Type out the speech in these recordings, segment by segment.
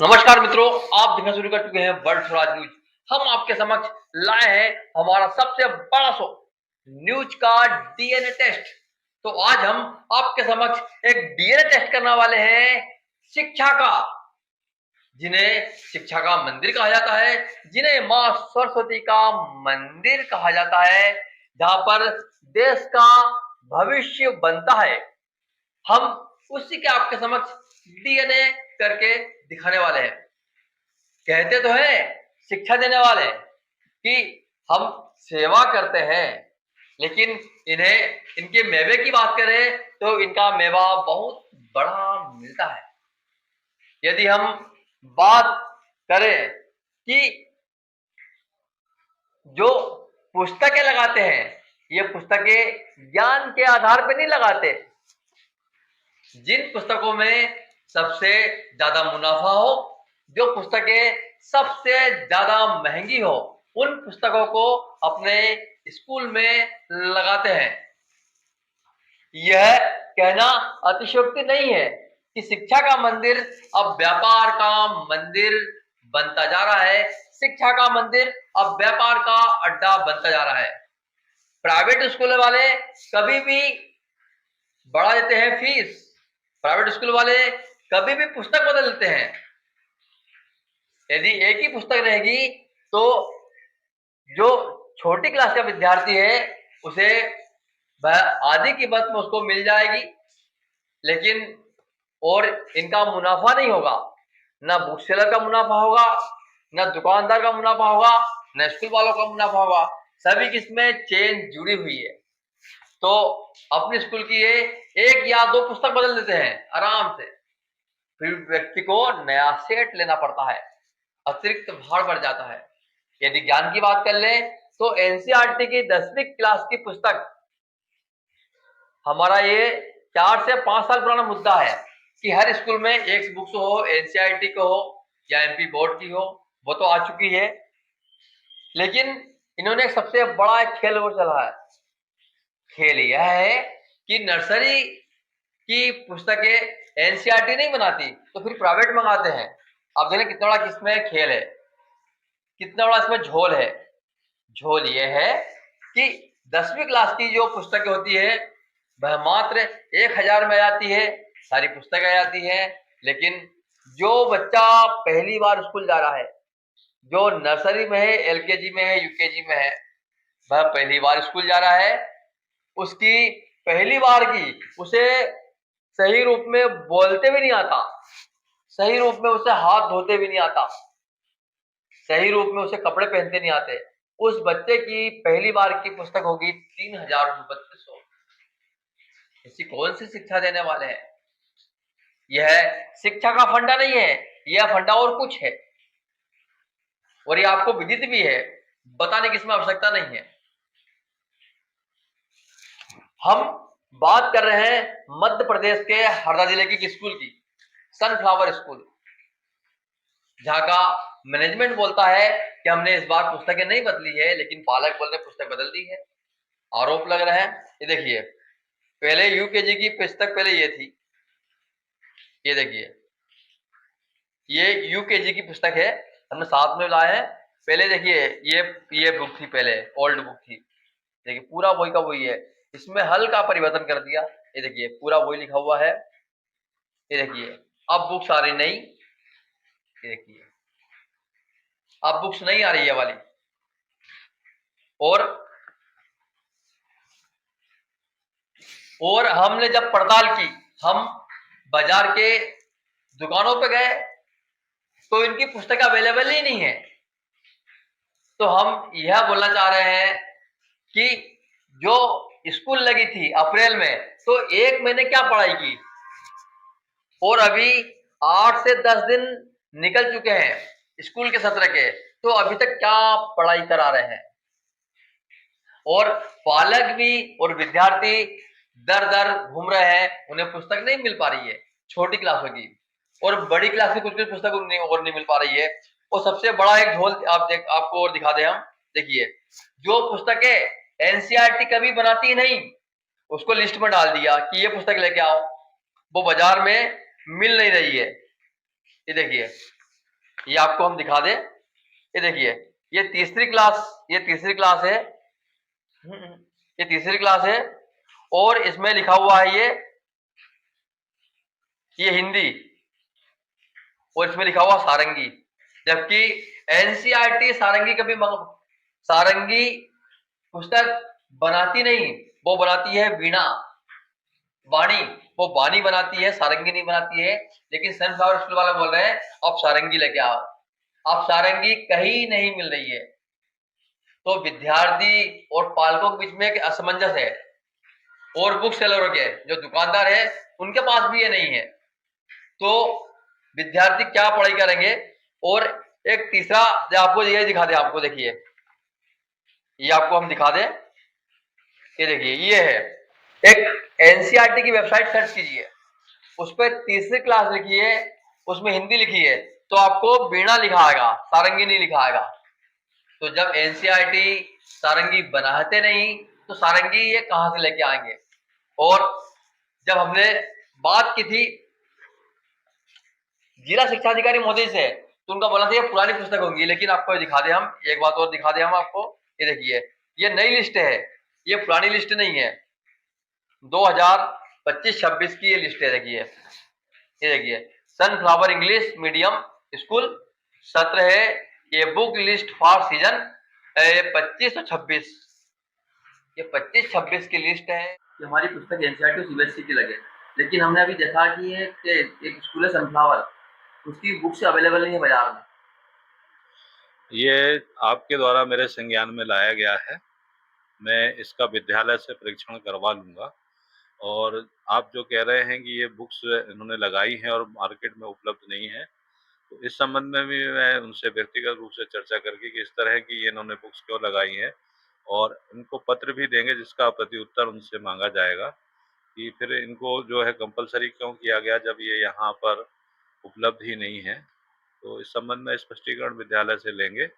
नमस्कार मित्रों, आप देखना शुरू कर चुके हैं वर्ल्ड स्वराज न्यूज। हम आपके समक्ष लाए हैं हमारा सबसे बड़ा शो, न्यूज का डीएनए टेस्ट। तो आज हम आपके समक्ष एक डीएनए टेस्ट करने वाले हैं शिक्षा का, जिन्हें शिक्षा का मंदिर कहा जाता है, जिन्हें माँ सरस्वती का मंदिर कहा जाता है, जहां पर देश का भविष्य बनता है। हम उसी के आपके समक्ष डीएनए करके दिखाने वाले हैं। कहते तो है शिक्षा देने वाले कि हम सेवा करते हैं, लेकिन इन्हें इनके मेवे की बात करें तो इनका मेवा बहुत बड़ा मिलता है। यदि हम बात करें कि जो पुस्तकें लगाते हैं, ये पुस्तकें ज्ञान के आधार पर नहीं लगाते। जिन पुस्तकों में सबसे ज्यादा मुनाफा हो, जो पुस्तकें सबसे ज्यादा महंगी हो, उन पुस्तकों को अपने स्कूल में लगाते हैं। यह कहना अतिशयोक्ति नहीं है कि शिक्षा का मंदिर अब व्यापार का मंदिर बनता जा रहा है। शिक्षा का मंदिर अब व्यापार का अड्डा बनता जा रहा है। प्राइवेट स्कूल वाले कभी भी बढ़ा देते हैं फीस, प्राइवेट स्कूल वाले कभी भी पुस्तक बदल देते हैं। यदि एक ही पुस्तक रहेगी तो जो छोटी क्लास का विद्यार्थी है उसे वह आधी कीमत में उसको मिल जाएगी, लेकिन और इनका मुनाफा नहीं होगा। ना बुक सेलर का मुनाफा होगा, ना दुकानदार का मुनाफा होगा, ना स्कूल वालों का मुनाफा होगा। सभी किस्में चेन जुड़ी हुई है। तो अपने स्कूल की ये एक या दो पुस्तक बदल देते हैं आराम से, फिर व्यक्ति को नया सेट लेना पड़ता है, अतिरिक्त भार बढ़ जाता है। यदि ज्ञान की बात कर ले तो एनसीईआरटी की 10वीं क्लास की पुस्तक, हमारा ये 4 से 5 साल पुराना मुद्दा है कि हर स्कूल में एक बुक्स हो, एनसीईआरटी को हो या एमपी बोर्ड की हो, वो तो आ चुकी है। लेकिन इन्होंने सबसे बड़ा एक खेल वो चला है। खेल यह है कि नर्सरी की पुस्तकें एनसीईआरटी नहीं बनाती तो फिर प्राइवेट मंगाते हैं। अब देखें कितना बड़ा किसमें खेल है, कितना बड़ा इसमें झोल है। झोल ये है कि 10वीं क्लास की जो पुस्तकें होती है वह मात्र 1000 में आ जाती है, सारी पुस्तकें आ जाती है। लेकिन जो बच्चा पहली बार स्कूल जा रहा है, जो नर्सरी में है, एलकेजी में है, यूकेजी में है, वह पहली बार स्कूल जा रहा है, उसकी पहली बार की उसे सही रूप में बोलते भी नहीं आता, सही रूप में उसे हाथ धोते भी नहीं आता, सही रूप में उसे कपड़े पहनते नहीं आते। उस बच्चे की पहली बार की पुस्तक होगी 3032। ऐसी कौन सी शिक्षा देने वाले हैं? यह शिक्षा का फंडा नहीं है, यह फंडा और कुछ है, और ये आपको विदित भी है, बताने की इसमें आवश्यकता नहीं है। हम बात कर रहे हैं मध्य प्रदेश के हरदा जिले की स्कूल की, सनफ्लावर स्कूल, जहां का मैनेजमेंट बोलता है कि हमने इस बार पुस्तकें नहीं बदली है, लेकिन पालक बोल रहे पुस्तक बदल दी है। आरोप लग रहे हैं। ये देखिए, पहले यूकेजी की पुस्तक पहले ये थी, ये देखिए, ये यूकेजी की पुस्तक है, हमने साथ में लाए हैं। पहले देखिए, ये बुक थी, पहले ओल्ड बुक थी। देखिए पूरा वही का वही है, इसमें हल्का परिवर्तन कर दिया। ये देखिए पूरा वही लिखा हुआ है। ये देखिए अब बुक्स आ रही नई, ये देखिए अब बुक्स नहीं आ रही है वाली। और हमने जब पड़ताल की, हम बाजार के दुकानों पे गए तो इनकी पुस्तक अवेलेबल ही नहीं है। तो हम यह बोलना चाह रहे हैं कि जो स्कूल लगी थी अप्रैल में, तो 1 महीने क्या पढ़ाई की, और अभी 8 से 10 दिन निकल चुके हैं स्कूल के सत्र के, तो अभी तक क्या पढ़ाई करा रहे हैं। और पालक भी और विद्यार्थी दर दर घूम रहे हैं, उन्हें पुस्तक नहीं मिल पा रही है छोटी क्लासों की, और बड़ी क्लास की कुछ कुछ पुस्तक और नहीं मिल पा रही है। और सबसे बड़ा एक झोल आपको और दिखा दे हम, देखिए जो पुस्तकें एनसीईआरटी कभी बनाती नहीं, उसको लिस्ट में डाल दिया कि ये पुस्तक लेके आओ, वो बाजार में मिल नहीं रही है। ये देखिए ये आपको हम दिखा दें, ये देखिए, ये तीसरी क्लास है। ये तीसरी क्लास है और इसमें लिखा हुआ है ये हिंदी, और इसमें लिखा हुआ सारंगी। जबकि एनसीईआरटी सारंगी पुस्तक बनाती नहीं, वो बनाती है वीणा, वाणी, वो वाणी बनाती है, सारंगी नहीं बनाती है। लेकिन सनफ्लावर स्कूल वाले बोल रहे हैं अब सारंगी लेके आओ। अब सारंगी कहीं नहीं मिल रही है, तो विद्यार्थी और पालकों के बीच में एक असमंजस है, और बुक सेलरों के जो दुकानदार है उनके पास भी ये नहीं है। तो विद्यार्थी क्या पढ़ाई करेंगे। और एक तीसरा जो आपको ये दिखा दे, आपको देखिए, ये आपको हम दिखा दें, ये देखिए, ये है एक एनसीईआरटी की वेबसाइट, सर्च कीजिए, उस पर तीसरी क्लास लिखी है, उसमें हिंदी लिखी है, तो आपको वीणा लिखा आएगा, सारंगी नहीं लिखा आएगा। तो जब एनसीईआरटी सारंगी बनाते नहीं तो सारंगी ये कहां से लेके आएंगे। और जब हमने बात की थी जिला शिक्षा अधिकारी महोदय से, तो उनका बोला था ये पुरानी पुस्तक होंगी, लेकिन आपको दिखा दे हम एक बात और दिखा दे हम आपको, ये देखिए, ये नई लिस्ट है, ये पुरानी लिस्ट नहीं है, 2025-26 की ये लिस्ट है। देखिए, ये देखिए, सनफ्लावर इंग्लिश मीडियम स्कूल सत्र है, ये बुक लिस्ट फॉर सीजन 25 और 26, ये 25-26 की लिस्ट है। ये हमारी पुस्तक एनसीईआरटी सीबीएसई की लगे, लेकिन हमने अभी देखा कि एक स्कूल है सनफ्लावर, उसकी बुक्स अवेलेबल नहीं है बाजार में। ये आपके द्वारा मेरे संज्ञान में लाया गया है। मैं इसका विद्यालय से परीक्षण करवा लूँगा। और आप जो कह रहे हैं कि ये बुक्स इन्होंने लगाई हैं और मार्केट में उपलब्ध नहीं है, तो इस संबंध में भी मैं उनसे व्यक्तिगत रूप से चर्चा करके कि इस तरह की ये इन्होंने बुक्स क्यों लगाई हैं, और इनको पत्र भी देंगे जिसका प्रत्युत्तर उनसे मांगा जाएगा कि फिर इनको जो है कंपल्सरी क्यों किया गया जब ये यहाँ पर उपलब्ध ही नहीं है। तो इस संबंध में स्पष्टीकरण विद्यालय से लेंगे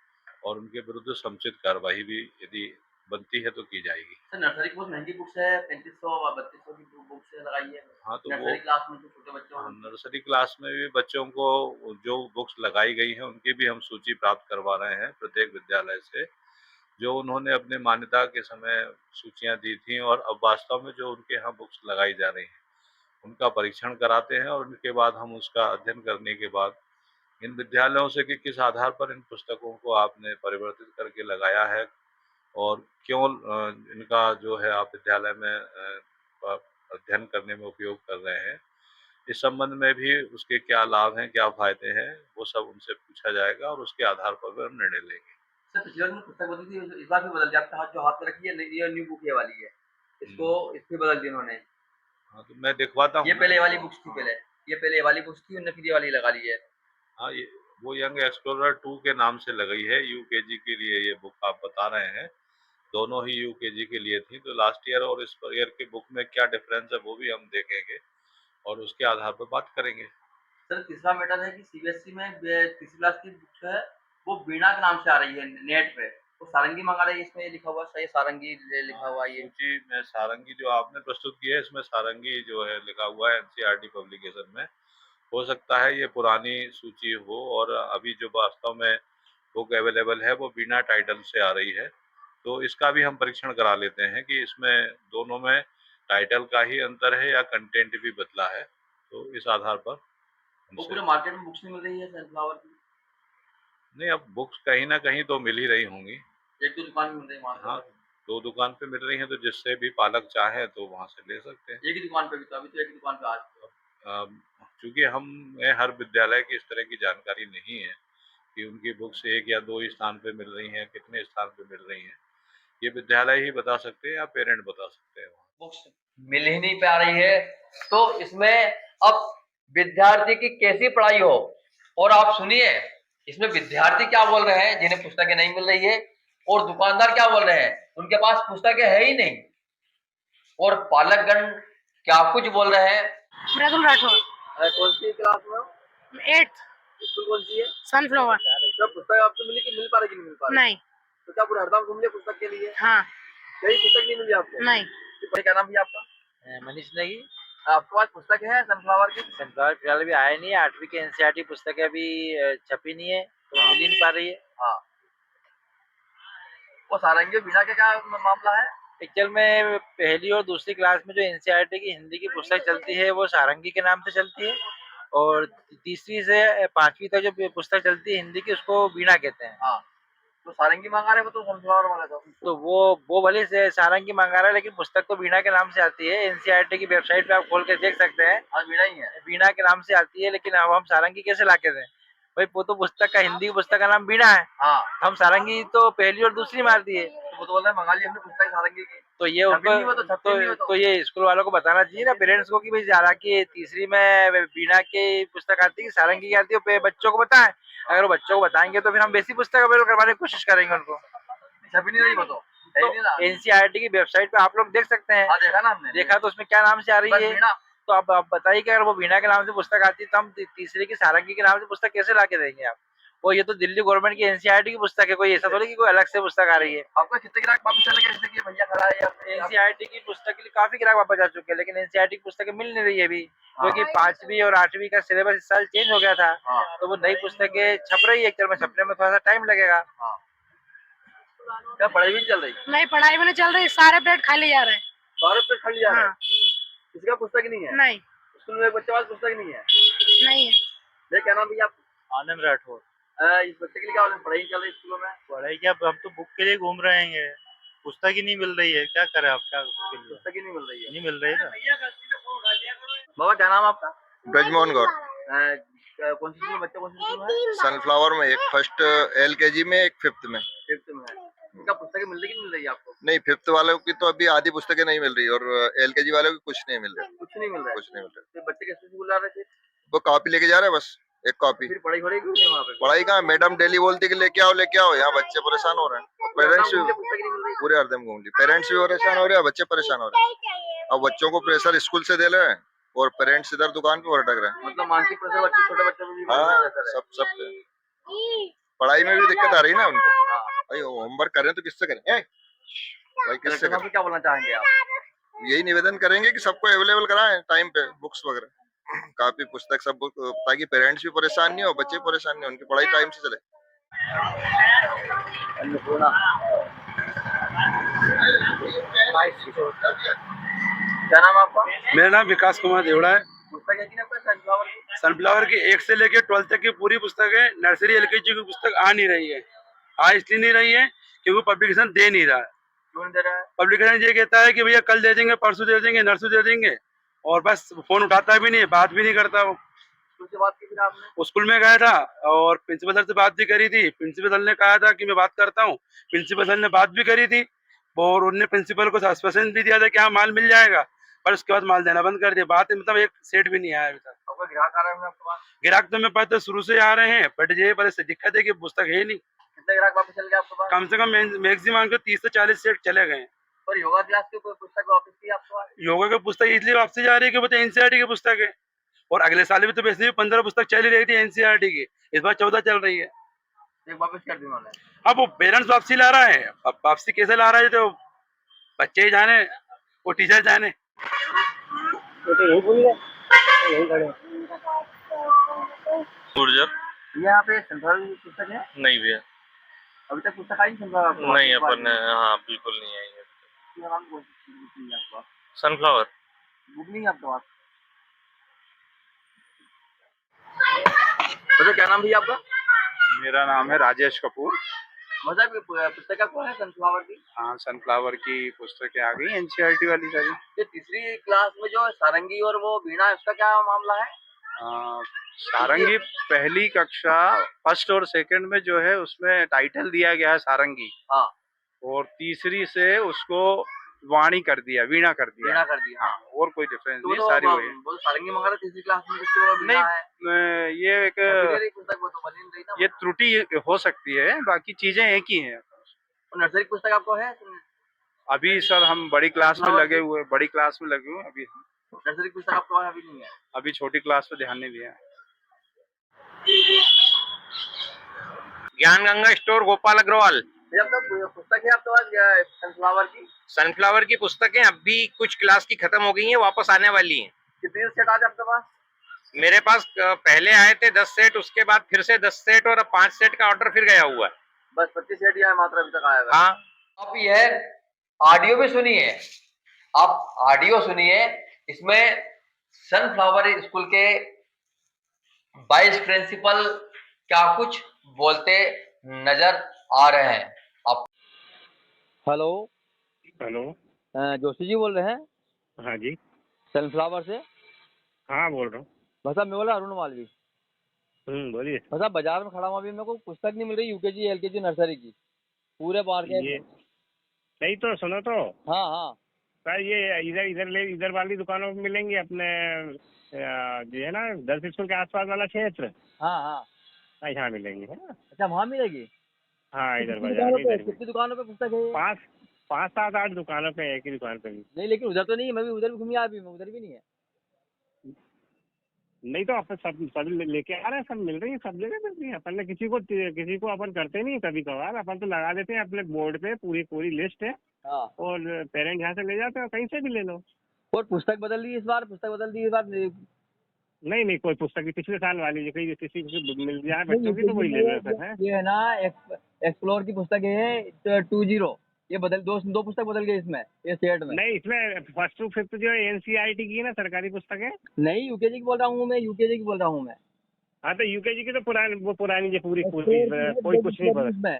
और उनके विरुद्ध समुचित कार्रवाई भी यदि बनती है तो की जाएगी। सर नर्सरी की बहुत महंगी बुक्स है, 3500 और 3200 की बुक्स लगाई है। हाँ, तो नर्सरी क्लास में जो छोटे बच्चों हाँ, को, नर्सरी क्लास में भी बच्चों को जो बुक्स लगाई गई हैं उनकी भी हम सूची प्राप्त करवा रहे हैं प्रत्येक विद्यालय से, जो उन्होंने अपने मान्यता के समय सूचियां दी थी और अब वास्तव में जो उनके यहाँ बुक्स लगाई जा रही हैं उनका परीक्षण कराते हैं, और उनके बाद हम उसका अध्ययन करने के बाद इन विद्यालयों से कि किस आधार पर इन पुस्तकों को आपने परिवर्तित करके लगाया है और क्यों इनका जो है आप विद्यालय में अध्ययन करने में उपयोग कर रहे हैं, इस संबंध में भी उसके क्या लाभ हैं, क्या फायदे हैं, वो सब उनसे पूछा जाएगा और उसके आधार पर वे हम निर्णय लेंगे। सर पिछले बार पुस्तक बदली थी, इस बार भी बदल दिया, आपका हाथ जो हाथ में रखी है ये न्यू बुक ये वाली है, इसको इसमें बदल दी उन्होंने। हाँ, तो मैं दिखवाता हूँ ये ना पहले ये वाली इसको। बुक्स थी, पहले ये पहले ये वाली बुक्स थी, उन्होंने फिर ये वाली लगा ली है। हाँ, ये वो यंग एक्सप्लोरर 2 के नाम से लगाई है, यूकेजी के लिए ये बुक आप बता रहे हैं, दोनों ही यूकेजी के लिए थी। तो लास्ट ईयर और इस ईयर की बुक में क्या डिफरेंस है वो भी हम देखेंगे और उसके आधार पर बात करेंगे। सर तीसरा मैटर है कि सीबीएसई में तीसरी क्लास की बुक्स है वो वीणा के नाम से आ रही है नेट पे, वो सारंगी मंगा रही है, इसमें ये लिखा हुआ सही सारंगी लिखा हुआ ये। सूची में सारंगी जो आपने प्रस्तुत की है इसमें सारंगी जो है लिखा हुआ है एनसीईआरटी पब्लिकेशन में, हो सकता है ये पुरानी सूची हो और अभी जो वास्तव में बुक अवेलेबल है वो बिना टाइटल से आ रही है। तो इसका भी हम परीक्षण करा लेते हैं कि इसमें दोनों में टाइटल का ही अंतर है या कंटेंट भी बदला है, तो इस आधार पर वो हमसे पूरे मार्केट में बुक्स नहीं मिल रही है सनफ्लावर की। नहीं, अब बुक्स कहीं ना कहीं तो मिल ही रही होंगी। एक तो दुकान में मिल रही है वहां हाँ, से, 2 दुकान पे मिल रही हैं तो जिससे भी पालक चाहें तो वहाँ से ले सकते हैं। एक ही दुकान पे भी, तो अभी तो एक ही दुकान पे आज। चूँकि हमें हर विद्यालय की इस तरह की जानकारी नहीं है कि उनकी बुक्स 1 या 2 ही स्थान पे मिल रही हैं, कितने स्थान पे मिल रही हैं। ये विद्यालय ही बता सकते हैं या पेरेंट बता सकते हैं वहाँ। बुक्स मिल ही नहीं पा रही है, तो इसमें अब विद्यार्थी की कैसी पढ़ाई हो। और आप सुनिए, इसमें विद्यार्थी क्या बोल रहे हैं जिन्हें पुस्तकें नहीं मिल रही है, और दुकानदार क्या बोल रहे हैं उनके पास पुस्तकें है ही नहीं, और पालकगण क्या कुछ बोल रहे हैं। मृदुल राठौर। कौन सी क्लास में हो? 8th स्कूल कौन सी है? सनफ्लावर। तो पुस्तक आपको मिली कि मिल पा रही कि नहीं मिल पा रही? नहीं। तो क्या पूरे हड़ताल घूम लिया पुस्तक के लिए? हाँ। कहीं पुस्तक नहीं मिली आपको? नहीं। क्या नाम भैया आपका? मनीष नेगी। आपके पास पुस्तक है सनफ्लावर की? सनफ्लावर फिलहाल अभी आया नहीं है। 8वीं की एनसीईआरटी पुस्तक अभी छपी नहीं है, तो मिल ही नहीं पा रही है। हाँ, वो सारंगी और बीना का क्या मामला है? एक्चुअल में पहली और दूसरी क्लास में जो एनसीईआरटी की हिंदी की पुस्तक चलती है वो सारंगी के नाम से चलती है, और तीसरी से 5वीं तक जो पुस्तक चलती है हिंदी की उसको वीणा कहते हैं। हाँ, तो सारंगी मंगा रहे हो तो सनफ्लावर वाला तो वो भले से सारंगी मंगा रहा है, लेकिन पुस्तक तो वीणा के नाम से आती है। एनसीईआरटी की वेबसाइट पे आप खोल के देख सकते हैं, हाँ बीना ही है। वीणा के नाम से आती है, लेकिन अब हम सारंगी कैसे ला के दें भाई? वो तो पुस्तक का, हिंदी की पुस्तक का नाम वीणा है, हाँ, हम सारंगी तो पहली और दूसरी मार दिए। तो वो तो बोल रहे हैं मंगा ली हमने पुस्तक सारंगी की। तो ये छपी उनको नहीं वो तो छपी नहीं वो तो ये स्कूल वालों को बताना चाहिए ना, पेरेंट्स को, कि भाई हालांकि तीसरी में वीणा की पुस्तक आती है, सारंगी की आती है, बच्चों को बताएं। अगर वो बच्चों को बताएंगे तो फिर हम वैसी पुस्तक अवेलेबल करवाने की कोशिश करेंगे उनको। छपी नहीं रही वो तो, है ही नहीं ना। एनसीईआरटी की वेबसाइट पे आप लोग देख सकते हैं। हाँ देखा ना हमने। देखा तो उसमें क्या नाम से आ रही बस है? बीना। तो अब आप बताइए कि अगर वो वीणा के नाम से पुस्तक आती है तो हम तीसरी की सारंगी के नाम से पुस्तक कैसे ला के देंगे आप? वो ये तो दिल्ली गवर्नमेंट की एनसीईआरटी की पुस्तक है, कोई ऐसा थोड़ी कि कोई अलग से पुस्तक आ रही है। आपका कितने ग्राहक वापस चले गए जैसे कि भैया खड़ा है या एनसीईआरटी की पुस्तक के लिए काफी ग्राहक वापस जा चुके हैं, लेकिन एनसीईआरटी की पुस्तकें मिल नहीं रही है अभी, क्योंकि 5वीं और 8वीं का सिलेबस इस साल चेंज हो गया था। हाँ। तो वो नई पुस्तकें छप रही है, एक्चुअल में छपने में थोड़ा सा टाइम लगेगा। हाँ। क्या पढ़ाई भी नहीं चल रही? नहीं, पढ़ाई भी नहीं चल रही, सारे पेट खाली जा रहे हैं। सारे पे खड़ी जा रहे हैं। हाँ। किसी का पुस्तक नहीं है? नहीं, स्कूल में एक बच्चे के पास पुस्तक नहीं है। नहीं है। ये क्या नाम भैया आप? आनंद राठौर। इस बच्चे के लिए क्या पढ़ाई नहीं चल रही स्कूलों में? पढ़ाई क्या, हम तो बुक के लिए घूम रहे हैं, पुस्तक ही नहीं मिल रही है, क्या करें आप? क्या पुस्तक ही नहीं मिल रही है। नहीं मिल रही है ना। बाबा क्या नाम है आपका? ब्रजमोहन गौर। कौन सी स्कूल में बच्चा कौन सी स्कूल में है? सनफ्लावर में, एक फर्स्ट एलकेजी में, एक फिफ्थ में। फिफ्थ में है। इनका पुस्तकें मिल रही कि नहीं मिल रही है आपको? नहीं, फिफ्थ वालों की तो अभी आधी पुस्तकें नहीं मिल रही, और एलकेजी वालों की कुछ नहीं मिल रही। कुछ नहीं मिल रहा है। कुछ नहीं मिल रहा। तो बच्चे कैसे स्कूल आ रहे थे? वो कॉपी लेके जा रहे हैं, बस एक कॉपी। फिर पढ़ाई हो रही क्यों नहीं वहाँ पे? पढ़ाई कहाँ, मैडम डेली बोलती कि लेके आओ। यहाँ बच्चे परेशान हो रहे हैं, पेरेंट्स भी पुस्तक नहीं मिल रही। पूरे हरदम घूम ली। पेरेंट्स भी परेशान हो रहे हैं, बच्चे परेशान हो रहे हैं। अब बच्चों को प्रेशर स्कूल से दे रहे हैं और पेरेंट्स इधर दुकान पे भटक रहे हैं। मतलब मानसिक प्रेशर बच्चे, छोटे बच्चों में भी हाँ, सब पढ़ाई में भी दिक्कत आ रही है ना उनको। हाँ। भाई होमवर्क करें तो किससे करें? भाई किससे करें? क्या बोलना चाहेंगे आप? यही निवेदन करेंगे कि सबको अवेलेबल कराएं टाइम पे बुक्स वगैरह, कापी पुस्तक सब, ताकि पेरेंट्स भी परेशान नहीं हो, बच्चे भी परेशान नहीं हो, उनकी पढ़ाई टाइम से चले। अन्नपूर्णा। क्या नाम है आपका? मेरा नाम विकास कुमार देवड़ा है। पुस्तक है कि ना आपका सनफ्लावर की? सनफ्लावर की 1 से लेकर 12th तक की पूरी पुस्तक है। नर्सरी एलकेजी की पुस्तक आ नहीं रही है। आ इसलिए नहीं रही है क्योंकि पब्लिकेशन दे नहीं रहा है। क्यों नहीं दे रहा है? पब्लिकेशन ये कहता है कि भैया कल दे देंगे, परसों दे देंगे, नरसों दे देंगे, और बस फोन उठाता भी नहीं, बात भी नहीं करता वो। स्कूल से बात की थी आपने? स्कूल में गया था और प्रिंसिपल सर से बात भी करी थी। प्रिंसिपल सर ने कहा था कि मैं बात करता हूँ। प्रिंसिपल सर ने बात भी करी थी और उन्होंने प्रिंसिपल को आश्वासन भी दिया था कि हाँ माल मिल जाएगा, पर उसके बाद माल देना बंद कर दिया। बात मतलब एक सेट भी नहीं आया अभी तक। आपका ग्राहक आ रहे हैं आपके पास? ग्राहक तो मेरे पास तो शुरू से आ रहे हैं, बट ये पर दिक्कत है कि पुस्तक है नहीं। कितने ग्राहक वापस चल गए आपके पास? कम से कम मैक्सिमम के 30 से 40 सेट चले गए हैं। और योगा क्लास की कोई पुस्तक वापस की आपके पास? योगा की पुस्तक इसलिए वापसी जा रही है कि बताए एनसीईआरटी की पुस्तक है, और अगले साल भी तो वैसे भी 15 पुस्तक चल ही रही थी एनसीईआरटी की, इस बार 14 चल रही है। एक वापस कर दी उन्होंने। अब वो पेरेंट्स वापसी ला रहा है, अब वापसी कैसे ला रहा है तो बच्चे ही जाने, वो टीचर जाने। गुर्जर। ये यहाँ पे सेंट्रल पुस्तक है? नहीं भैया, अभी तक पुस्तक आई नहीं सेंट्रल आपको? नहीं अपन, हाँ बिल्कुल नहीं आई है। इसके नाम कौन सी बुक नहीं है आपके पास? सनफ्लावर। बुक नहीं है आपके पास? तो क्या नाम भैया आपका? मेरा नाम है राजेश कपूर। मतलब पुस्तक आपको है सनफ्लावर की? हाँ, सनफ्लावर की पुस्तकें आ गई एनसीईआरटी वाली सारी। ये तीसरी क्लास में जो सारंगी और वो वीणा, उसका क्या मामला है? सारंगी पहली कक्षा फर्स्ट और सेकंड में जो है उसमें टाइटल दिया गया है सारंगी। हाँ। और तीसरी से उसको वाणी कर दिया, वीणा कर दिया। वीणा कर दिया। हाँ, और कोई डिफरेंस तो नहीं, वो सारी वही है। वो सारंगी मंगा रहे तीसरी क्लास में, जिसकी वो वीणा है। नहीं, ये एक पुस्तक वो तो बनी नहीं रही ना। ये त्रुटि हो सकती है, बाकी चीजें एक ही हैं। और नर्सरी पुस्तक आपको है? अभी सर हम बड़ी क्लास में लगे हुए अभी। नर्सरी पुस्तक आपको अभी नहीं है? अभी छोटी क्लास पे ध्यान नहीं दिया। ज्ञान गंगा स्टोर, गोपाल अग्रवाल। आपका पुस्तक है आपके पास सनफ्लावर की? सनफ्लावर की पुस्तकें अभी कुछ क्लास की खत्म हो गई हैं, वापस आने वाली हैं। कितने सेट आज आपके पास? मेरे पास पहले आए थे 10 सेट, उसके बाद फिर से 10 सेट और अब 5 सेट का ऑर्डर फिर गया हुआ है। बस 25 सेट ही आए मात्र अभी तक आया है। हाँ, आप यह ऑडियो भी सुनिए, आप ऑडियो सुनिए। इसमें सनफ्लावर स्कूल के वाइस प्रिंसिपल क्या कुछ बोलते नजर आ रहे हैं। आप हेलो, हेलो। जोशी जी बोल रहे हैं हाँ जी। सनफ्लावर से? हाँ, बोल रहा हूँ। बस साहब मैं बोला अरुण मालवी। बोलिए। बस साहब बाजार में खड़ा हूँ, अभी मेरे को पुस्तक नहीं मिल रही यूकेजी एलकेजी नर्सरी की पूरे मार्केट ये में। नहीं तो सुनो तो हाँ हाँ सर, ये इधर वाली दुकानों में मिलेंगी अपने जो है ना 10 स्कूल के आसपास वाला क्षेत्र। हाँ हाँ। हाँ, यहाँ मिलेंगी, है ना। अच्छा वहाँ मिलेगी? हाँ, इधर कितनी बाजार दुकानों में पे इधर कितनी दुकानों पे पुस्तक है ये? पाँच 7 8 दुकानों पे, एक ही दुकान पे भी। नहीं लेकिन उधर तो नहीं है, मैं भी उधर भी घूमी आ, भी मैं उधर भी नहीं है। नहीं तो अपन सब लेके आ रहे हैं, सब मिल रही है, सब जगह मिल रही है। अपन ने किसी को अपन करते नहीं, कभी कभार अपन तो लगा देते हैं अपने बोर्ड पे, पूरी लिस्ट है हाँ। और पेरेंट यहाँ से ले जाते हैं, कहीं से भी ले लो। और पुस्तक बदल दी इस बार, पुस्तक बदल दी इस बार। नहीं, कोई पुस्तक की पिछले साल वाली कहीं किसी को मिल जाए बच्चों की तो वही ले लेते हैं। ये है ना एक्सप्लोर की पुस्तक है 20, ये बदल दो पुस्तक बदल गए इसमें, ये सेट में। नहीं, इसमें 1st to 5th जो एनसीईआरटी की है ना, सरकारी पुस्तक है। नहीं यूकेजी की बोल रहा हूँ मैं, यूकेजी की बोल रहा हूँ मैं। हाँ तो यूकेजी की तो पुरानी जो पूरी कोई कुछ नहीं बदला।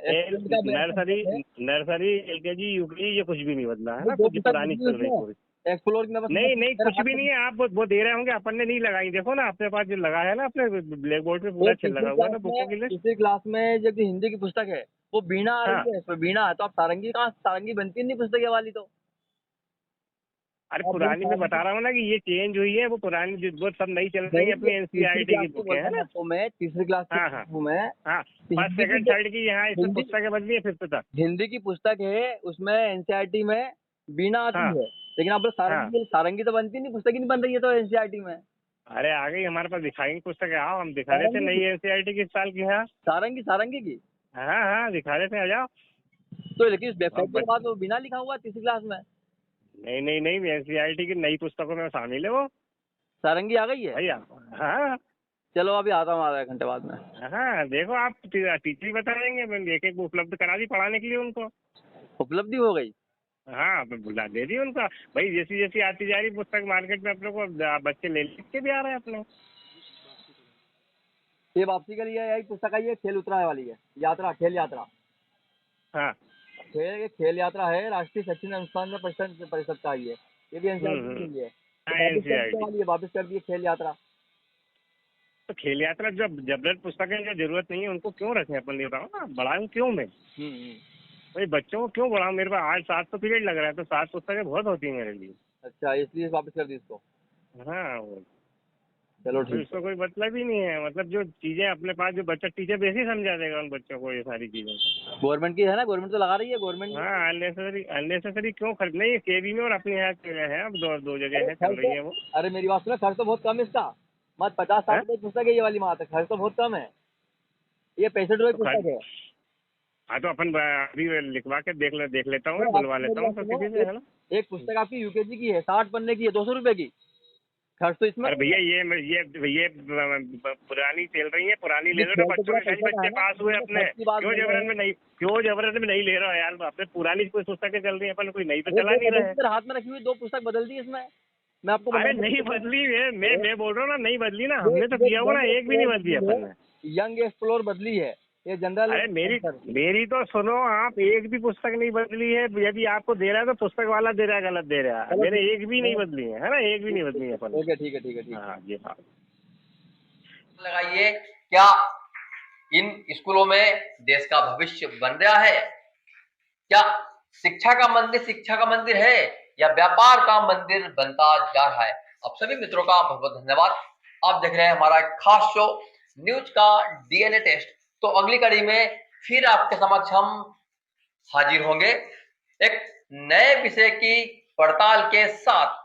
नर्सरी एलकेजी यूकेजी ये कुछ भी नहीं बदला है ना, कुछ पुरानी चल रही पूरी। एक्सप्लोर की नहीं कुछ भी नहीं है। आप वो दे रहे होंगे, अपन ने नहीं लगाई। देखो ना अपने पास जो लगा है ना, अपने ब्लैक बोर्ड पे पूरा लगा हुआ है ना बुकों की लिस्ट। तीसरी क्लास में जब हिंदी की पुस्तक है वो बीणा आ रही है, इसमें बीणा है, तो आप सारंगी बनती नहीं पुस्तक ये वाली तो। अरे पुरानी में बता रहा हूँ ना कि ये चेंज हुई है, वो पुरानी वो सब नई चल रही है अपनी एनसीईआरटी की बुक है ना। तो मैं तीसरी क्लास हूँ मैं। हाँ, 1st 2nd 3rd की यहाँ इसमें पुस्तकें बदली है 5th तक। हिंदी की पुस्तक है, उसमें एनसीईआरटी में बीणा आती है, लेकिन आप लोग सारंगी तो बनती नहीं, पुस्तक ही नहीं बन रही है तो एनसीईआरटी में। अरे आ गई हमारे पास, दिखाएंगे पुस्तकें। आओ, हम दिखा रहे थे नई एनसीईआरटी किस साल की है। सारंगी की। हाँ, दिखा रहे थे, आ जाओ। तो लेकिन इस वेबसाइट के बाद वो बिना लिखा हुआ तीसरी क्लास में। नहीं, एनसीईआरटी की नई पुस्तकों में शामिल है वो। सारंगी आ गई है भैया। हाँ चलो अभी आता हूँ आधा घंटे बाद में। हाँ, देखो आप टीचर ही बताएंगे, मैंने एक उपलब्ध करा दी पढ़ाने के लिए उनको। उपलब्धि हो गई? हाँ, बुला दे दी उनका भाई। जैसी आती जा रही पुस्तक मार्केट में अपने को बच्चे ले के भी आ रहे हैं अपने। ये वापसी के लिए यही पुस्तक आई है, खेल उतरा वाली है, खेल यात्रा। हाँ, खेल यात्रा है, राष्ट्रीय शैक्षणिक अनुसंधान में परिषद का आई है, ये भी एनसीईआरटी के लिए है। वापस कर दिए खेल यात्रा। तो खेल यात्रा जब पुस्तकें जो जरूरत नहीं है उनको क्यों रखें अपन, ये बताओ ना, बढ़ाऊं क्यों मैं भाई? बच्चों को क्यों बढ़ाऊं? मेरे पास आज 7 पीरियड लग रहा है, तो 7 पुस्तकें बहुत होती है मेरे लिए। अच्छा, इसलिए वापस कर दी इसको। हाँ, चलो तो इसका कोई मतलब ही नहीं है। मतलब जो चीजें अपने पास, जो बच्चा टीचर वैसे समझा देगा उन बच्चों को ये सारी चीजें। गवर्नमेंट की है ना, गवर्नमेंट तो लगा रही है गवर्नमेंट। हाँ, अननेसेसरी क्यों खर्च? नहीं, केबी में और अपने यहाँ है, अब दो जगह है, चल रही है वो। अरे मेरी बात सुनो, खर्च तो बहुत कम है इसका, मत 50-60 रुपए पुस्तक है ये वाली, मात्र खर्च तो बहुत कम है, ये 65 रुपए पुस्तक है। हाँ तो अपन अभी लिखवा के देख लेता हूँ, बुलवा लेता हूँ तो किसी से, है ना। एक पुस्तक आपकी यूकेजी की है, 60 पन्ने की है, 200 रुपए की, खर्च तो इसमें। अरे भैया ये पुरानी चल रही है, पुरानी ले लो तो बच्चों के बच्चे पास हुए अपने। क्यों जबरदस्ती में नहीं ले रहा यार? अपने पुरानी कोई पुस्तकें चल रही है, अपन कोई नई तो चला नहीं रहे। हाथ में रखी हुई 2 पुस्तक बदल दी इसमें, मैं आपको। अरे नहीं बदली है, मैं बोल रहा हूँ ना, नहीं बदली ना, हमने तो किया हुआ ना, एक भी नहीं बदली अपन ने। यंग एक्सप्लोर बदली है, ये जनरल। अरे मेरी तो सुनो आप, एक भी पुस्तक नहीं बदली है। यदि आपको दे रहा है तो पुस्तक वाला दे रहा है, गलत दे रहा है। मेरे एक भी नहीं बदली है ना, एक भी नहीं बदली है अपन। ओके, ठीक है। हाँ जी, हाँ। लगाइए, क्या इन स्कूलों में देश का भविष्य बन रहा है? क्या शिक्षा का मंदिर है या व्यापार का मंदिर बनता जा रहा है? आप सभी मित्रों का बहुत बहुत धन्यवाद। आप देख रहे हैं हमारा खास शो न्यूज का डीएनए टेस्ट। तो अगली कड़ी में फिर आपके समक्ष हम हाजिर होंगे एक नए विषय की पड़ताल के साथ।